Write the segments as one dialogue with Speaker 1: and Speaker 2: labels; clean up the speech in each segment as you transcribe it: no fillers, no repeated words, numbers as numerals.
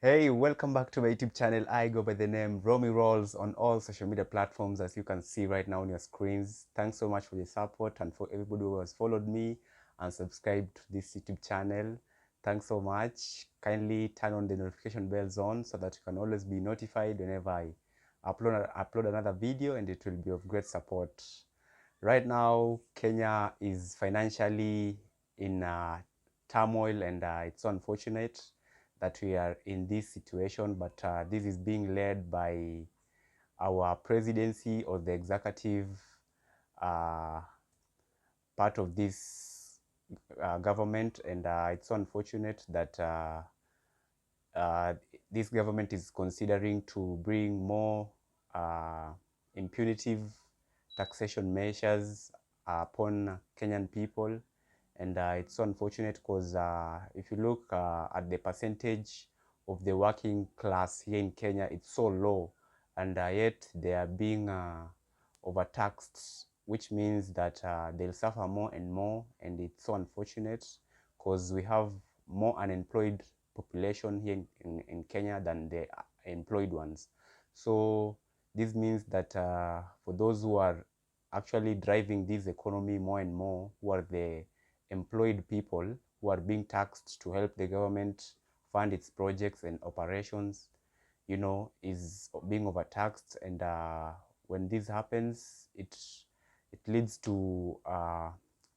Speaker 1: Hey, welcome back to my YouTube channel. I go by the name Romy Rolls on all social media platforms, as you can see right now on your screens. Thanks so much for your support and for everybody who has followed me and subscribed to this YouTube channel. Thanks so much. Kindly turn on the notification bells on so that you can always be notified whenever I upload another video, and it will be of great support. Right now, Kenya is financially in turmoil, and it's so unfortunate that we are in this situation, but this is being led by our presidency or the executive uh, part of this government, and it's so unfortunate that uh, this government is considering to bring more uh, impunitive taxation measures upon Kenyan people. And it's so unfortunate because if you look at the percentage of the working class here in Kenya, it's so low, and yet they are being overtaxed, which means that they'll suffer more and more. And it's so unfortunate because we have more unemployed population here in Kenya than the employed ones. So this means that for those who are actually driving this economy more and more, who are the employed people who are being taxed to help the government fund its projects and operations, is being overtaxed. And when this happens, it leads to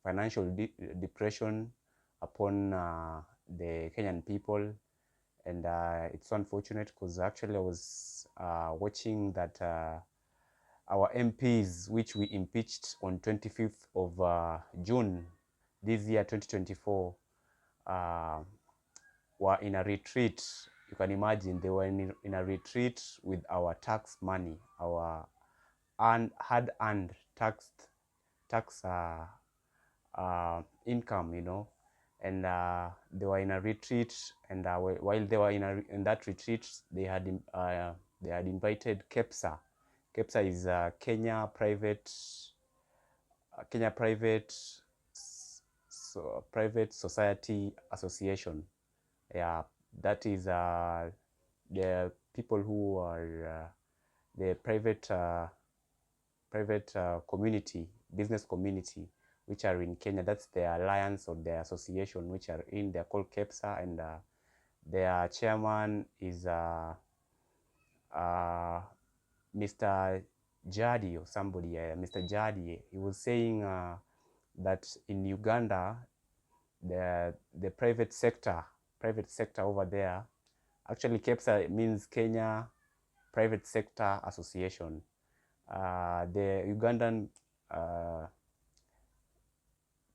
Speaker 1: financial depression upon the Kenyan people. And it's so unfortunate because actually I was watching that our MPs, which we impeached on 25th of June this year, 2024, uh, were in a retreat. You can imagine they were in a retreat with our tax money, our hard-earned tax income, and they were in a retreat. And while they were in that retreat, they had invited KEPSA. KEPSA is Kenya Private Society Association. Yeah, that is the people who are the private community, business community, which are in Kenya. That's the alliance or the association which are in. They're called KEPSA, and their chairman is uh, Mr. Jadi or somebody, Mr. Jadi. He was saying that in Uganda, the private sector over there, actually KEPSA means Kenya Private Sector Association. The Ugandan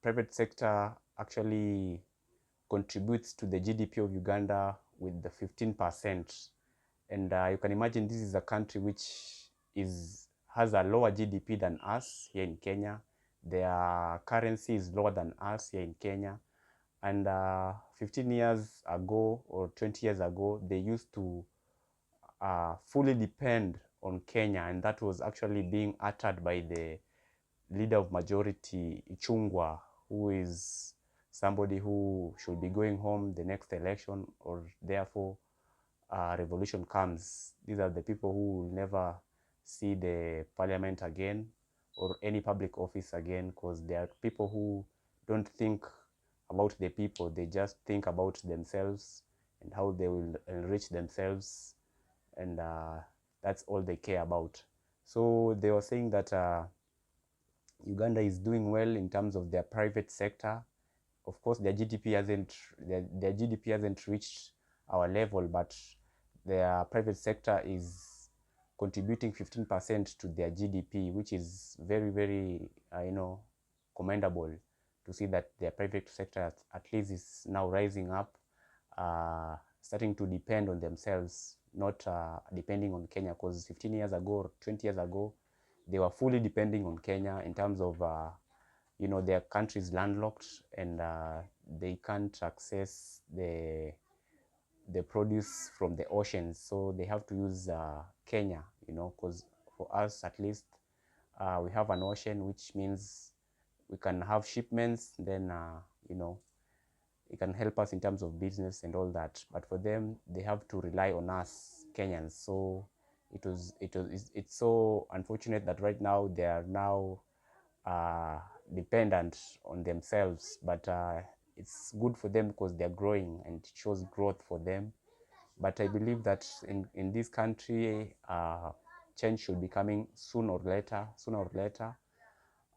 Speaker 1: private sector actually contributes to the GDP of Uganda with the 15%. And you can imagine this is a country which has a lower GDP than us here in Kenya. Their currency is lower than us here in Kenya. And 15 years ago or 20 years ago, they used to fully depend on Kenya, and that was actually being uttered by the leader of majority, Ichungwa, who is somebody who should be going home the next election, or therefore revolution comes. These are the people who will never see the parliament again or any public office again, because they are people who don't think about the people. They just think about themselves and how they will enrich themselves, and that's all they care about. So they were saying that Uganda is doing well in terms of their private sector. Of course, their GDP hasn't reached our level, but their private sector is contributing 15% to their GDP, which is very, very, commendable to see that their private sector at least is now rising up, starting to depend on themselves, not depending on Kenya. Because 15 years ago or 20 years ago, they were fully depending on Kenya in terms of their country is landlocked, and they can't access the produce from the oceans, so they have to use Kenya, because for us at least, we have an ocean, which means we can have shipments. Then it can help us in terms of business and all that. But for them, they have to rely on us Kenyans. So it's so unfortunate that right now they are now dependent on themselves. But it's good for them because they're growing and it shows growth for them. But I believe that in this country, change should be coming sooner or later,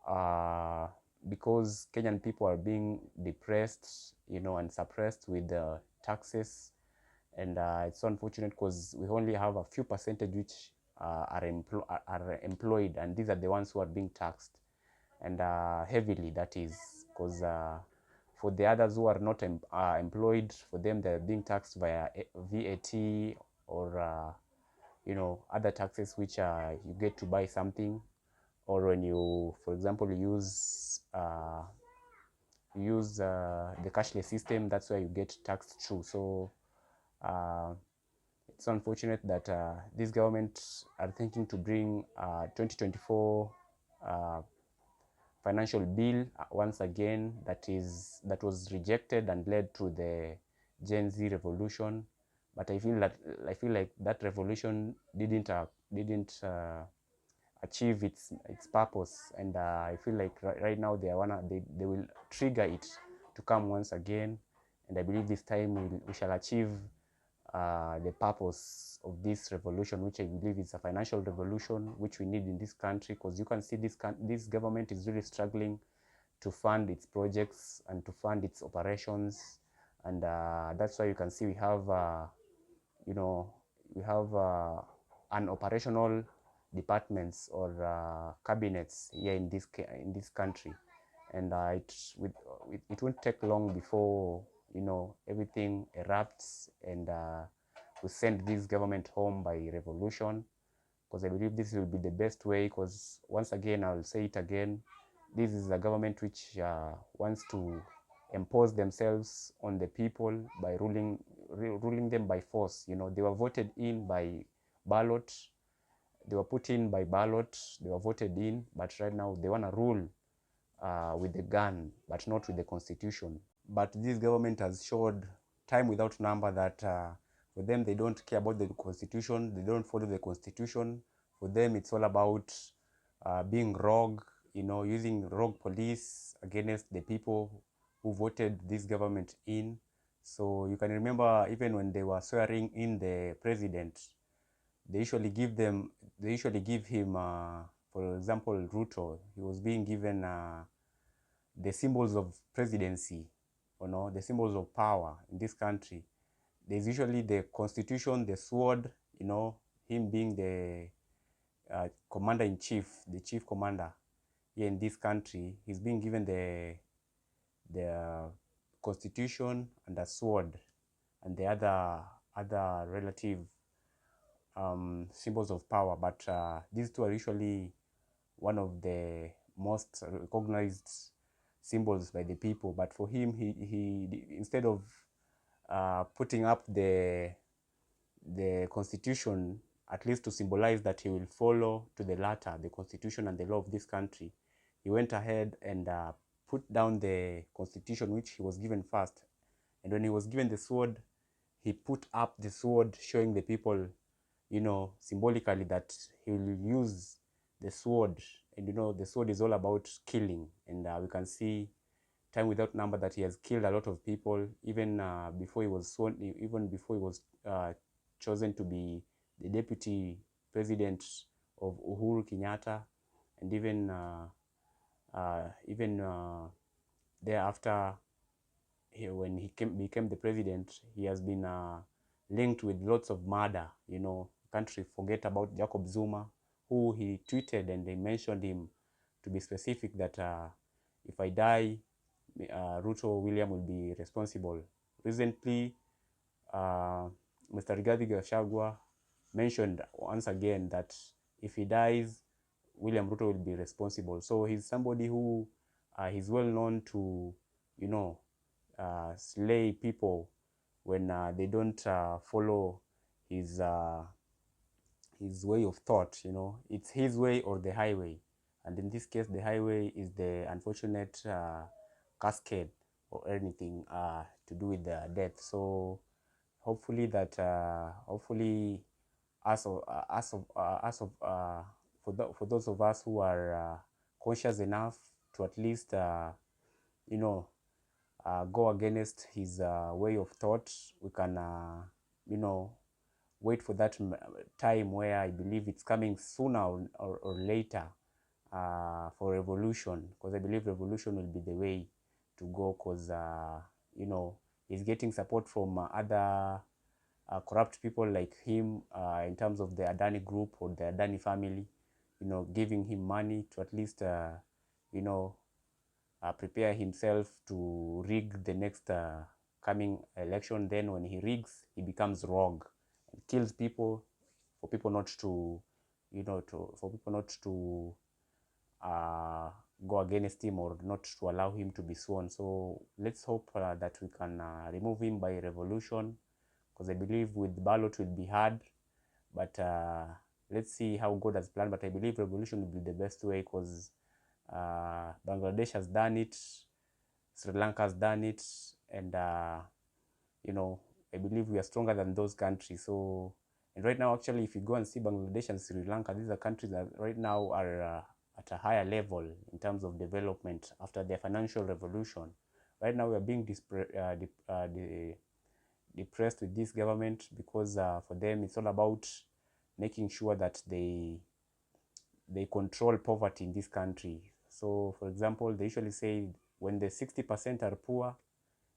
Speaker 1: uh, because Kenyan people are being depressed, and suppressed with the taxes. And it's so unfortunate because we only have a few percentage which are employed, and these are the ones who are being taxed, and heavily, that is, because for the others who are not employed, for them they're being taxed via VAT, or other taxes which you get to buy something, or when you, for example, use the cashless system, that's where you get taxed through. So uh, it's unfortunate that this government are thinking to bring 2024 financial bill once again, that was rejected and led to the Gen Z revolution. But I feel like that revolution didn't achieve its purpose, and I feel like right now they will trigger it to come once again, and I believe this time we shall achieve the purpose of this revolution, which I believe is a financial revolution, which we need in this country, because you can see this government is really struggling to fund its projects and to fund its operations, and that's why you can see we have you know we have an operational departments, or cabinets here in this country, and it won't take long before everything erupts, and we send this government home by revolution, because I believe this will be the best way, because once again, I'll say it again, this is a government which wants to impose themselves on the people by ruling them by force. They were voted in by ballot, they were put in by ballot, they were voted in, but right now they want to rule with the gun, but not with the constitution. But this government has showed time without number that for them, they don't care about the constitution, they don't follow the constitution. For them, it's all about being rogue, using rogue police against the people who voted this government in. So you can remember, even when they were swearing in the president, they usually give him, for example, Ruto, he was being given the symbols of presidency, the symbols of power in this country. There's usually the constitution, the sword, him being the commander-in-chief, the chief commander here in this country. He's being given the constitution and the sword, and the other relative symbols of power. But these two are usually one of the most recognized symbols by the people. But for him, he instead of putting up the constitution, at least to symbolize that he will follow to the latter the constitution and the law of this country, he went ahead and put down the constitution which he was given first. And when he was given the sword, he put up the sword, showing the people, symbolically, that he will use the sword. And the sword is all about killing, and we can see time without number that he has killed a lot of people, even before he was chosen to be the deputy president of Uhuru Kenyatta, and even thereafter, when he became the president, he has been linked with lots of murder. Can't forget about Jacob Zuma, who he tweeted, and they mentioned him, to be specific, that if I die, Ruto William will be responsible. Recently, Mr. Rigathi Gachagua mentioned once again that if he dies, William Ruto will be responsible. So he's somebody who he's well known to, slay people when they don't follow his way of thought. It's his way or the highway, and in this case, the highway is the unfortunate cascade or anything to do with the death. So hopefully that hopefully as of for those of us who are conscious enough to at least you know go against his way of thought, we can you know wait for that time where I believe it's coming sooner or later for revolution, because I believe revolution will be the way to go, because you know, he's getting support from other corrupt people like him in terms of the Adani group or the Adani family, you know, giving him money to at least you know prepare himself to rig the next coming election. Then when he rigs, he becomes rogue and kills people for people not to, you know, for people not to go against him or not to allow him to be sworn. So let's hope that we can remove him by revolution, because I believe with ballot will be hard, but let's see how God has planned. But I believe revolution will be the best way, because Bangladesh has done it, Sri Lanka has done it, and you know, I believe we are stronger than those countries. So, and right now, actually, if you go and see Bangladesh and Sri Lanka, these are countries that right now are at a higher level in terms of development after their financial revolution. Right now, we are being depressed with this government, because for them, it's all about making sure that they control poverty in this country. So, for example, they usually say when the 60% are poor,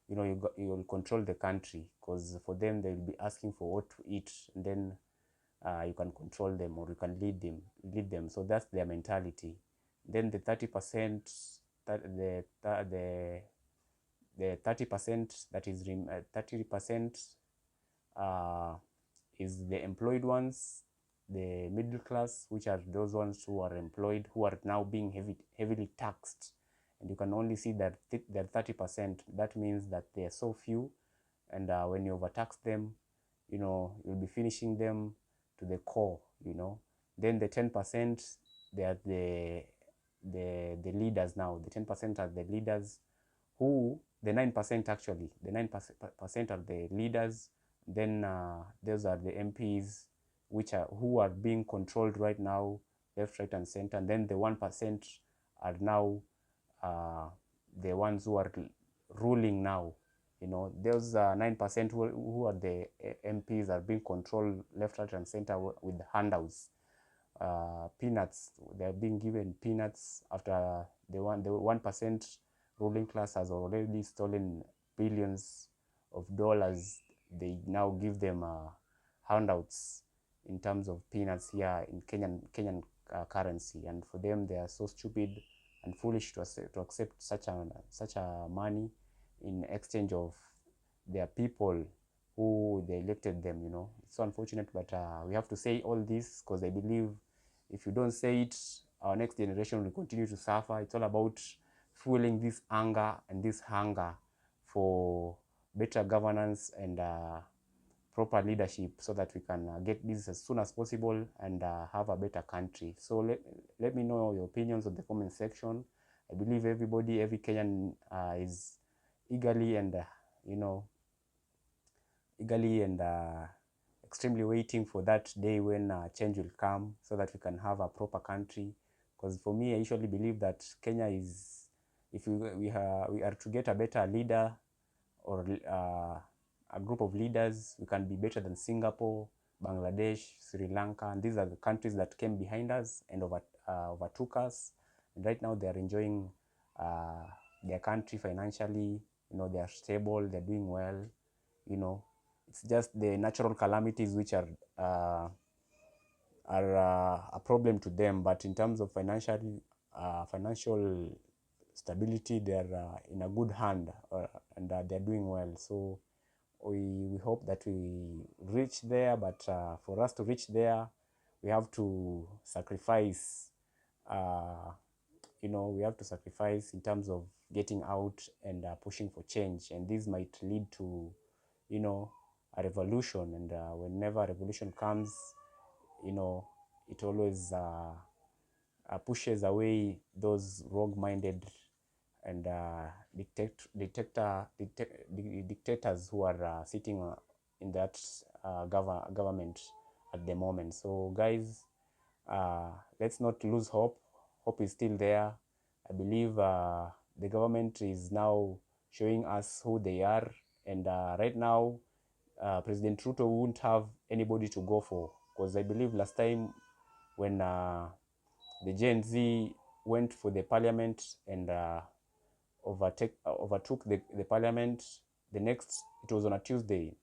Speaker 1: you know, you'll control the country, because for them, they'll be asking for what to eat, and then you can control them, or you can lead them. So that's their mentality. Then the 30%, the 30% that is 30% is the employed ones, the middle class, which are those ones who are employed, who are now being heavily taxed. And you can only see that they're 30%. That means that they are so few, and when you overtax them, you know, you'll be finishing them to the core, you know. Then the 10%, they are the leaders now. The 10% are the leaders, who the 9% actually, the 9% are the leaders. Then those are the MPs, who are being controlled right now, left, right, and center. And then the 1% are now the ones who are ruling now. You know, those 9% who are the MPs are being controlled left, right, and center with handouts, peanuts. They are being given peanuts after the 1% ruling class has already stolen billions of dollars. They now give them handouts in terms of peanuts here in Kenyan currency, and for them, they are so stupid and foolish to accept such a money in exchange of their people who they elected them. You know, it's so unfortunate, but we have to say all this, because I believe if you don't say it, our next generation will continue to suffer. It's all about fueling this anger and this hunger for better governance and proper leadership, so that we can get this as soon as possible and have a better country. So let me know your opinions on the comment section. I believe every Kenyan is eagerly and you know, extremely waiting for that day when change will come, so that we can have a proper country. Because for me, I usually believe that Kenya is, if we are to get a better leader, or a group of leaders, we can be better than Singapore, Bangladesh, Sri Lanka, and these are the countries that came behind us and overtook us. And right now, they are enjoying their country financially. You know, they are stable, they're doing well. You know, it's just the natural calamities which are a problem to them. But in terms of financial stability, they're in a good hand, and they're doing well. So we hope that we reach there, but for us to reach there, we have to sacrifice. You know, we have to sacrifice in terms of getting out and pushing for change, and this might lead to, you know, a revolution. And whenever a revolution comes, you know, it always pushes away those rogue-minded and dictators who are sitting in that government at the moment. So guys, let's not lose hope. Hope is still there. I believe the government is now showing us who they are, and right now President Ruto won't have anybody to go for, because I believe last time when the Gen Z went for the parliament and overtook the parliament, it was on a Tuesday.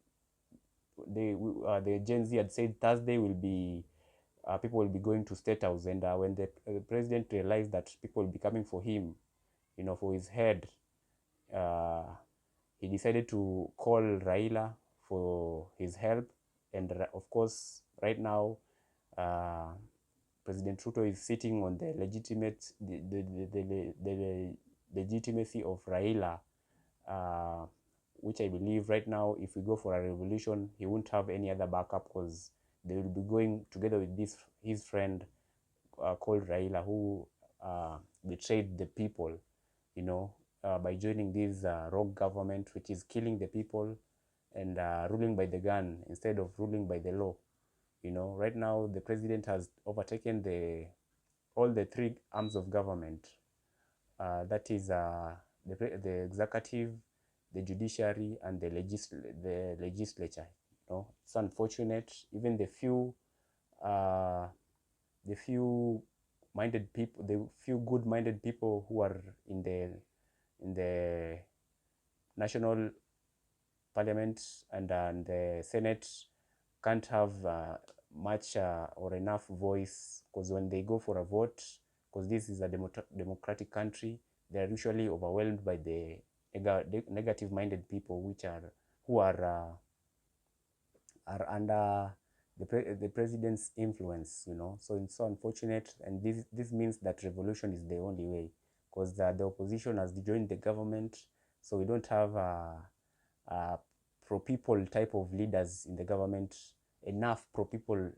Speaker 1: The Gen Z had said Thursday will be people will be going to State House, and when the president realized that people will be coming for him, for his head, uh, he decided to call Raila for his help, and of course, right now, uh, President Ruto is sitting on the legitimacy of Raila, uh, which I believe right now, if we go for a revolution, he won't have any other backup, because they will be going together with his friend called Raila, who betrayed the people, by joining this rogue government, which is killing the people and ruling by the gun instead of ruling by the law. Right now the president has overtaken all the three arms of government. That is the executive, the judiciary, and the legislature. It's unfortunate. Even the few good-minded people who are in the national parliament and the Senate can't have much or enough voice, because when they go for a vote, because this is a democratic country, they are usually overwhelmed by the negative-minded people, who are under the president's influence. So it's so unfortunate, and this means that revolution is the only way, because the opposition has joined the government, so we don't have pro-people type of leaders in the government, enough pro-people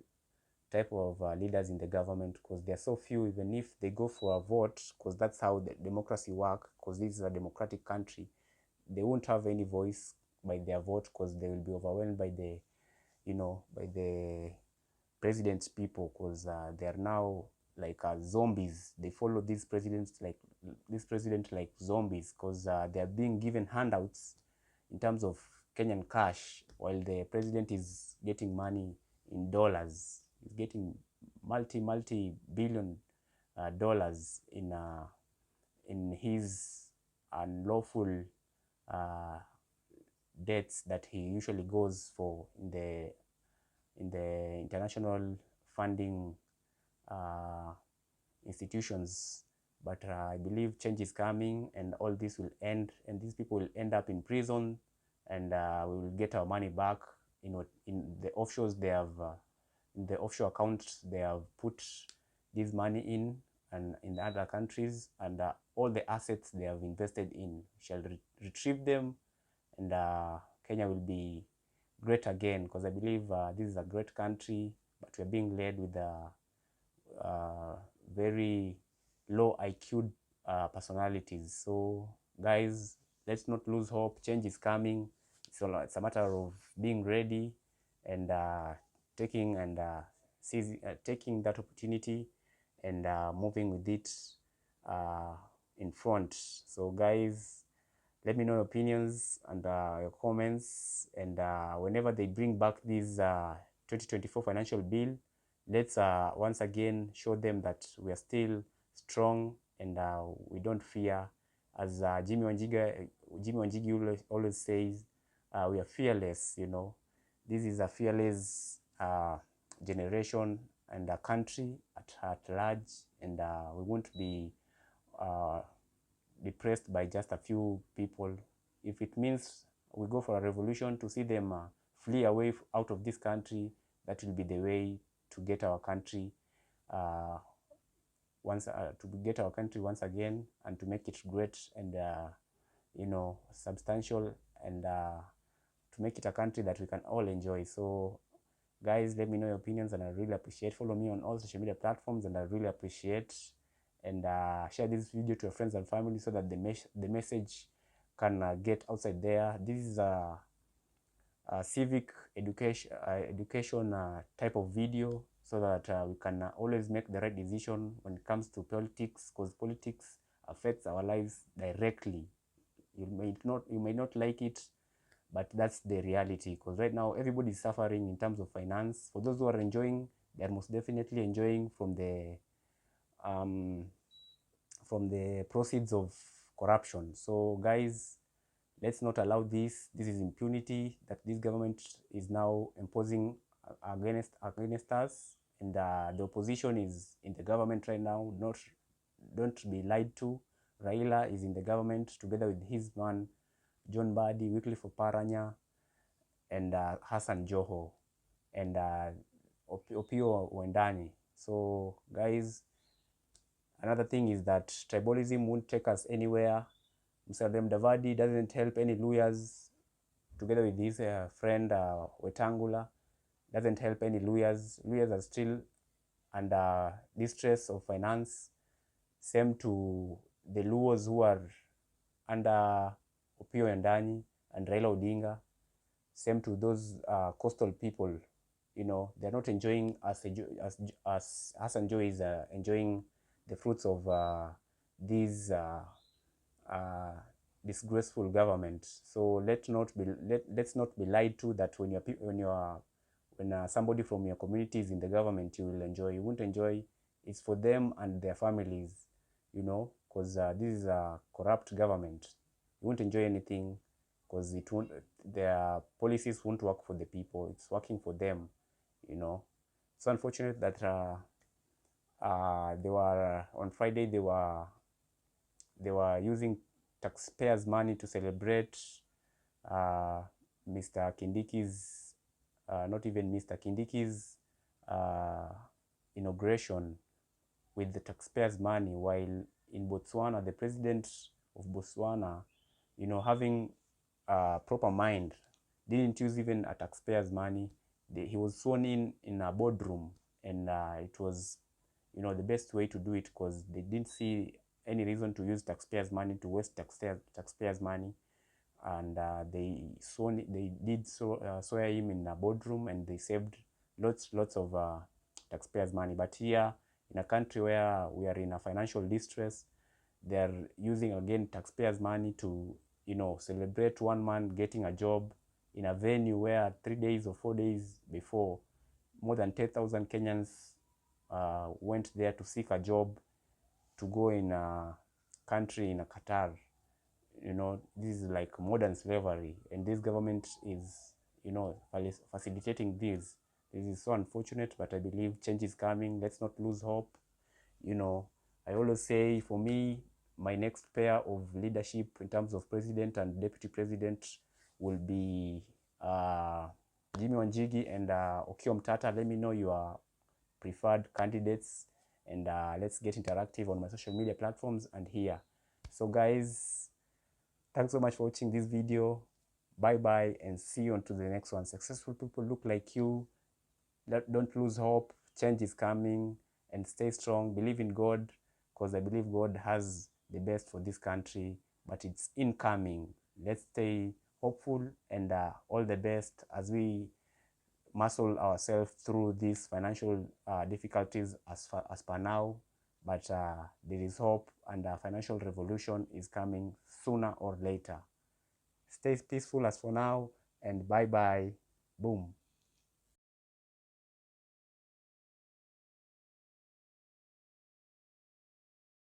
Speaker 1: type of leaders in the government, because there are so few. Even if they go for a vote, because that's how the democracy works, because this is a democratic country, they won't have any voice by their vote, because they will be overwhelmed by the president's people, because they are now like zombies. They follow these presidents like zombies, because they are being given handouts in terms of Kenyan cash, while the president is getting money in dollars. He's getting multi-billion dollars in his unlawful debts that he usually goes for in the international funding institutions. But I believe change is coming, and all this will end, and these people will end up in prison, and we will get our money back. In the offshores they have, in the offshore accounts they have put this money in, and in other countries, and all the assets they have invested in shall retrieve them, and Kenya will be great again, because I believe this is a great country, but we're being led with very low IQ personalities. So guys, let's not lose hope. Change is coming. It's a matter of being ready and taking that opportunity and moving with it in front. So guys, let me know your opinions and your comments, and whenever they bring back this 2024 financial bill, let's once again show them that we are still strong, and we don't fear. As Jimmy Wanjigi always says, we are fearless. This is a fearless generation and a country at large, and we won't be depressed by just a few people. If it means we go for a revolution to see them flee away out of this country, that will be the way to get our country once again, and to make it great and substantial, and to make it a country that we can all enjoy. So guys, let me know your opinions, and I really appreciate. Follow me on all social media platforms, and I really appreciate. and share this video to your friends and family so that the message can get outside there. This is a civic education type of video, so that we can always make the right decision when it comes to politics, because politics affects our lives directly. You may not like it, but that's the reality, because right now everybody is suffering in terms of finance. For those who are enjoying, they are most definitely enjoying from the proceeds of corruption. So guys, let's not allow this. This is impunity that this government is now imposing against us, and the opposition is in the government right now. Don't be lied to. Raila is in the government together with his man John Mbadi, Wycliffe Oparanya, and Hassan Joho, and Opio Wendani. So guys, another thing is that tribalism won't take us anywhere. Mr. Mdavadi doesn't help any lawyers, together with his friend Wetangula, doesn't help any lawyers. Lawyers are still under distress of finance. Same to the Luos who are under Opio Wendani and Raila Odinga. Same to those coastal people. You know, they're not enjoying as Hassan Joe is enjoying the fruits of these disgraceful government. So let's not be lied to that when somebody from your community is in the government, you will enjoy. You won't enjoy. It's for them and their families, you know, because this is a corrupt government. You won't enjoy anything, because their policies won't work for the people. It's working for them, you know. It's unfortunate that they were on Friday. They were using taxpayers' money to celebrate Mr. Kindiki's, not even Mr. Kindiki's inauguration with the taxpayers' money, while in Botswana, the president of Botswana, you know, having a proper mind, didn't use even a taxpayer's money. He was sworn in a boardroom, and it was, you know, the best way to do it, because they didn't see any reason to use taxpayers' money, to waste taxpayers' money, and they did swear him in a boardroom, and they saved lots of taxpayers' money. But here, in a country where we are in a financial distress, they're using again taxpayers' money to, you know, celebrate one man getting a job in a venue where 3 days or 4 days before, more than 10,000 Kenyans went there to seek a job, to go in a country in a Qatar. You know, this is like modern slavery, and this government is, you know, facilitating this. This is so unfortunate, but I believe change is coming. Let's not lose hope. You know, I always say, for me, my next pair of leadership in terms of president and deputy president will be Jimmy Wanjigi and Okiya Omtatah. Let me know your preferred candidates, and let's get interactive on my social media platforms and here. So guys, thanks so much for watching this video. Bye bye, and see you on to the next one. Successful people look like you. Don't lose hope. Change is coming, and stay strong. Believe in God, because I believe God has the best for this country, but it's incoming. Let's stay hopeful, and all the best as we muscle ourselves through these financial difficulties as per now. But there is hope, and a financial revolution is coming sooner or later. Stay peaceful as for now, and bye bye. Boom.